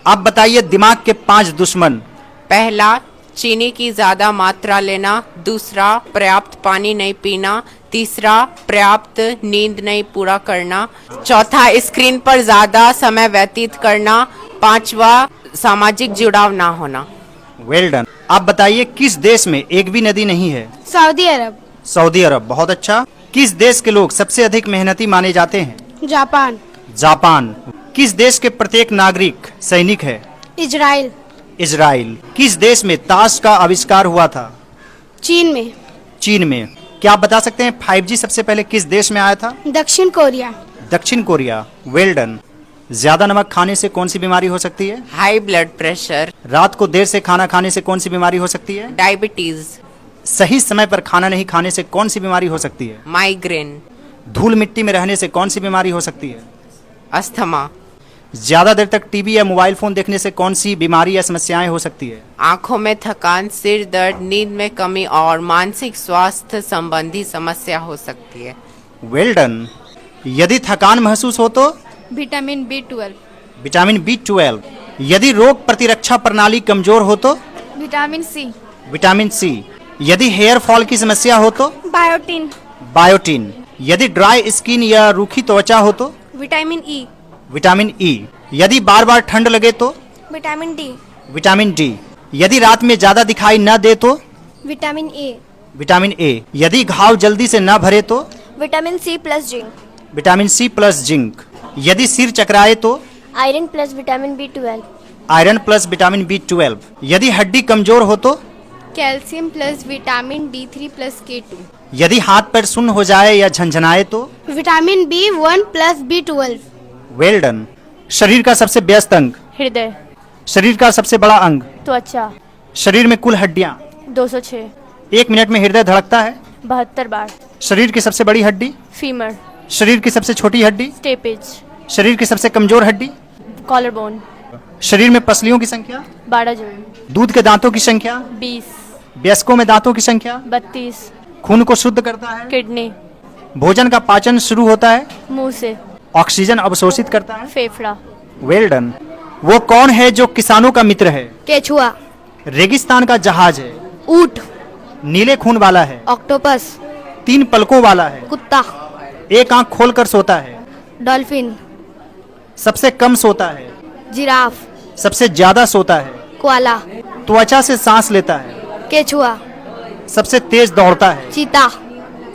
आप बताइए दिमाग के 5 दुश्मन। पहला, चीनी की ज्यादा मात्रा लेना। दूसरा, पर्याप्त पानी नहीं पीना। तीसरा, पर्याप्त नींद नहीं पूरा करना। चौथा, स्क्रीन पर ज्यादा समय व्यतीत करना। पांचवा, सामाजिक जुड़ाव ना होना। Well done. आप बताइए किस देश में एक भी नदी नहीं है? सऊदी अरब। सऊदी अरब, बहुत अच्छा। किस देश के लोग सबसे अधिक मेहनती माने जाते हैं? जापान। जापान। किस देश के प्रत्येक नागरिक सैनिक है? इजराइल। इजराइल। किस देश में ताश का आविष्कार हुआ था? चीन में। चीन में। क्या आप बता सकते हैं 5G सबसे पहले किस देश में आया था? दक्षिण कोरिया। दक्षिण कोरिया। Well done. ज्यादा नमक खाने से कौन सी बीमारी हो सकती है? High blood pressure. रात को देर से खाना खाने से कौन सी बीमारी हो सकती है? डायबिटीज। सही समय पर खाना नहीं खाने से कौन सी बीमारी हो सकती है? माइग्रेन। धूल मिट्टी में रहने से कौन सी बीमारी हो सकती है? अस्थमा। ज्यादा देर तक टीवी या मोबाइल फोन देखने से कौन सी बीमारी या समस्याएं हो सकती है? आंखों में थकान, सिर दर्द, नींद में कमी और मानसिक स्वास्थ्य संबंधी समस्या हो सकती है। Well done. यदि थकान महसूस हो तो? Vitamin B12। Vitamin B12। यदि रोग प्रतिरक्षा प्रणाली कमजोर हो तो? Vitamin C। Vitamin C. यदि हेयर फॉल की समस्या हो तो? बायोटिन। बायोटिन। यदि ड्राई स्किन या रूखी त्वचा हो तो? Vitamin E। Vitamin E. यदि बार बार ठंड लगे तो? Vitamin D। Vitamin D. यदि रात में ज्यादा दिखाई न दे तो? Vitamin A। Vitamin A. यदि घाव जल्दी से न भरे तो? Vitamin C plus zinc. Vitamin C plus zinc. यदि सिर चकराए तो? Iron plus vitamin B12। Iron plus vitamin B12। यदि हड्डी कमजोर हो तो? Calcium plus vitamin D3 plus K2। यदि हाथ पैर सुन्न हो जाए या झंझनाए तो? Vitamin B1 plus B12। Well done. शरीर का सबसे व्यस्त अंग? हृदय। शरीर का सबसे बड़ा अंग? त्वचा। शरीर में कुल हड्डियां? 206। 1 मिनट में हृदय धड़कता है? 72 बार। शरीर की सबसे बड़ी हड्डी? फीमर। शरीर की सबसे छोटी हड्डी? स्टेपेज। शरीर की सबसे कमजोर हड्डी? Collar bone. शरीर में पसलियों की संख्या? 12 जोड़। दूध के दांतों की संख्या? 20। वयस्कों में दांतों की संख्या? 32। खून को शुद्ध करता है? किडनी। भोजन का पाचन शुरू होता है? मुंह से। ऑक्सीजन अवशोषित करता है? फेफड़ा। Well done. वो कौन है जो किसानों का मित्र है? केचुआ। रेगिस्तान का जहाज है? ऊंट। नीले खून वाला है? ऑक्टोपस। 3 पलकों वाला है? कुत्ता। एक आंख खोलकर सोता है? डॉल्फिन। सबसे कम सोता है? जिराफ। सबसे ज्यादा सोता है? कोआला। त्वचा से सांस लेता है? केचुआ। सबसे तेज दौड़ता है? चीता।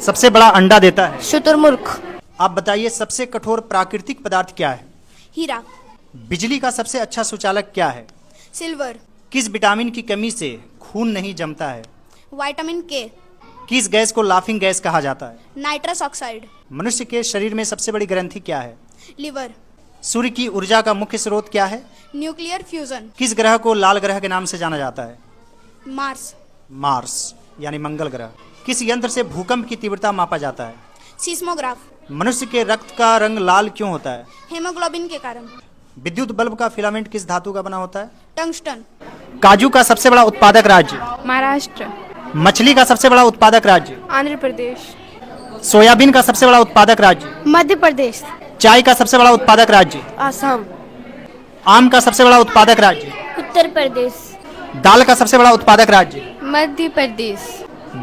सबसे बड़ा अंडा देता है? शुतुरमुर्ग। आप बताइए सबसे कठोर प्राकृतिक पदार्थ क्या है? हीरा। बिजली का सबसे अच्छा सुचालक क्या है? सिल्वर। किस विटामिन की कमी से खून नहीं जमता है? विटामिन के। किस गैस को लाफिंग गैस कहा जाता है? Nitrous oxide. मनुष्य के शरीर में सबसे बड़ी ग्रंथि क्या है? लिवर। सूर्य की ऊर्जा का मुख्य स्रोत क्या है? Nuclear fusion. किस ग्रह को लाल ग्रह के नाम से जाना जाता है? मार्स। मार्स यानी मंगल ग्रह। किस यंत्र से भूकंप की तीव्रता मापा जाता है? सीस्मोग्राफ। मनुष्य के रक्त का रंग लाल क्यों होता है? हेमोग्लोबिन के कारण। विद्युत बल्ब का फिलामेंट किस धातु का बना होता है? टंगस्टन। काजू का सबसे बड़ा उत्पादक राज्य? महाराष्ट्र। मछली का सबसे बड़ा उत्पादक राज्य? आंध्र प्रदेश। सोयाबीन का सबसे बड़ा उत्पादक राज्य? मध्य प्रदेश। चाय का सबसे बड़ा उत्पादक राज्य? असम। आम का सबसे बड़ा उत्पादक राज्य? उत्तर प्रदेश। दाल का सबसे बड़ा उत्पादक राज्य? मध्य प्रदेश।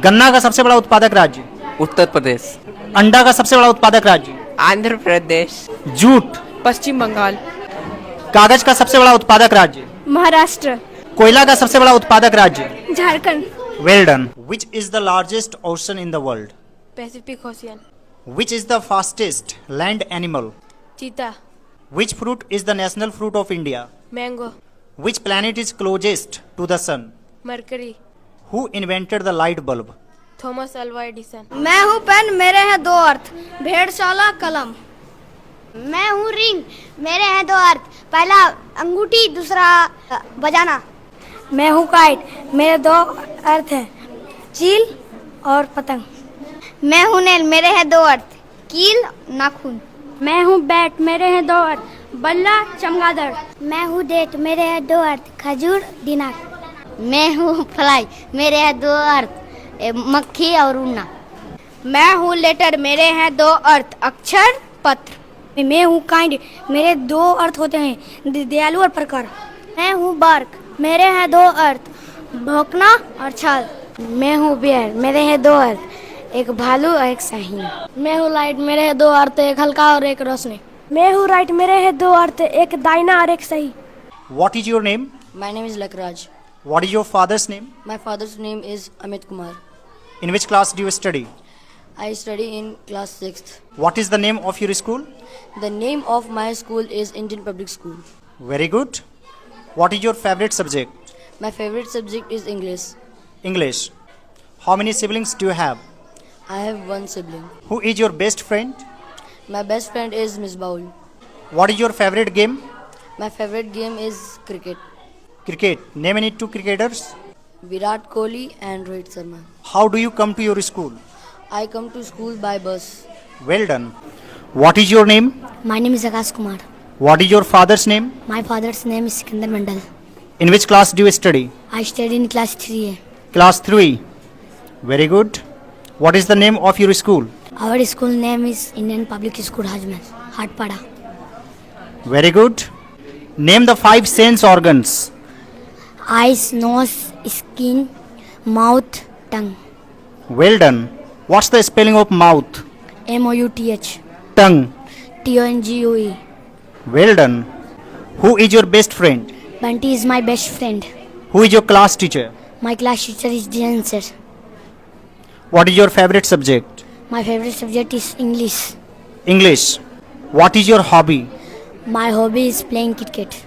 गन्ना का सबसे बड़ा उत्पादक राज्य? उत्तर प्रदेश। अंडा का सबसे बड़ा उत्पादक राज्य? आंध्र प्रदेश। जूट? पश्चिम बंगाल। कागज का सबसे बड़ा उत्पादक राज्य? महाराष्ट्र। कोयला का सबसे बड़ा उत्पादक राज्य? Jharkhand. Well done. Which is the largest ocean in the world? Pacific ocean. Which is the fastest land animal? Cheetah. Which fruit is the national fruit of India? Mango. Which planet is closest to the Sun? Mercury. Who invented the light bulb? Thomas Alva Edison. मैं हूँ pen, मेरे हैं 2 अर्थ। भेड़शाला, कलम। मैं हूँ ring, मेरे हैं 2 अर्थ। पहला अंगूठी, दूसरा बजाना। मैं हूँ काइट, मेरे 2 अर्थ हैं, चील और पतंग। मैं हूँ नेल, मेरे हैं 2 अर्थ, कील, नाखून। मैं हूँ बैट, मेरे हैं 2 अर्थ, बल्ला, चमगादड़। मैं हूँ डेट, मेरे हैं 2 अर्थ, खजूर, दिनार। मैं हूँ फ्लाई, मेरे हैं 2 अर्थ, मक्खी और उड़ना। मैं हूँ लेटर, मेरे हैं 2 अर्थ, अक्षर, पत्र। मैं हूँ काइंड, मेरे 2 अर्थ होते हैं, दयालु और प्रकार। मैं हूँ बार्क, मेरे हैं दो अर्थ, भौंकना और छाल। मैं हूँ बियर, मेरे हैं दो अर्थ, एक भालू और एक शाहीन। मैं हूँ लाइट, मेरे हैं दो अर्थ, एक हल्का और एक रोशनी। मैं हूँ राइट, मेरे हैं दो अर्थ, एक दाहिना और एक सही। What is your name? My name is Lakraj. What is your father's name? My father's name is Amit Kumar. In which class do you study? I study in class 6th. What is the name of your school? The name of my school is Indian Public School. Very good. What is your favorite subject? My favorite subject is English. English. How many siblings do you have? I have one sibling. Who is your best friend? My best friend is Miss Baul. What is your favorite game? My favorite game is cricket. Cricket. Name any two cricketers. Virat Kohli and Rohit Sharma. How do you come to your school? I come to school by bus. Well done. What is your name? My name is Akash Kumar. What is your father's name? My father's name is Sikandar Mandal. In which class do you study? I study in class 3A. Class 3. Very good. What is the name of your school? Our school name is Indian Public School Hajmer, Hatpada. Very good. Name the 5 sense organs. Eyes, nose, skin, mouth, tongue. Well done. What's the spelling of mouth? MOUTH. Tongue. TONGUE. Well done. Who is your best friend? Bunty is my best friend. Who is your class teacher? My class teacher is Jayan sir. What is your favorite subject? My favorite subject is English. English. What is your hobby? My hobby is playing cricket.